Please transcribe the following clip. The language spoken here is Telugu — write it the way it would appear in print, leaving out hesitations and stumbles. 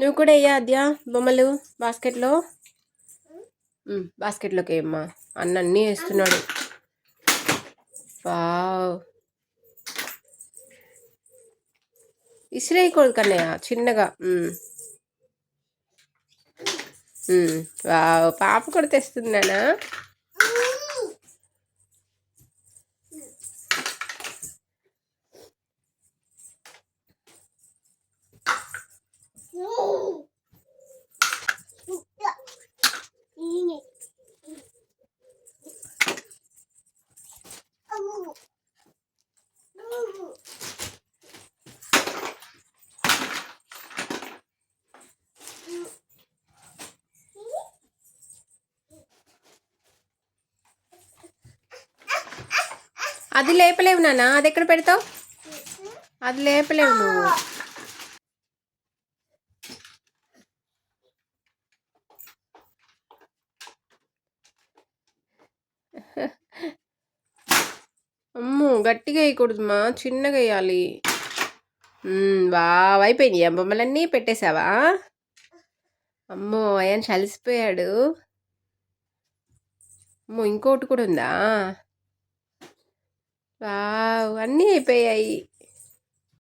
నువ్వు కూడా వేయ అద్యా బొమ్మలు బాస్కెట్లో. బాస్కెట్లోకి వేయమ్మా. అన్నీ వేస్తున్నాడు. వావ్, ఇసిరేయకూడదు కన్నయ్య, చిన్నగా. వావ్, పాప కూడా తెస్తున్నానా? అది లేపలేవు నాన్న, అది ఎక్కడ పెడతావు? అది లేపలేవు నువ్వు. అమ్మో, గట్టిగా వేయకూడదుమా, చిన్నగా వేయాలి. వావ్, అయిపోయినాయి బొమ్మలన్నీ పెట్టేశావా? అమ్మో, అయాన్ చలిసిపోయాడు. అమ్మో, ఇంకోటి కూడా ఉందా? వావ్, అన్నీ అయిపోయాయి.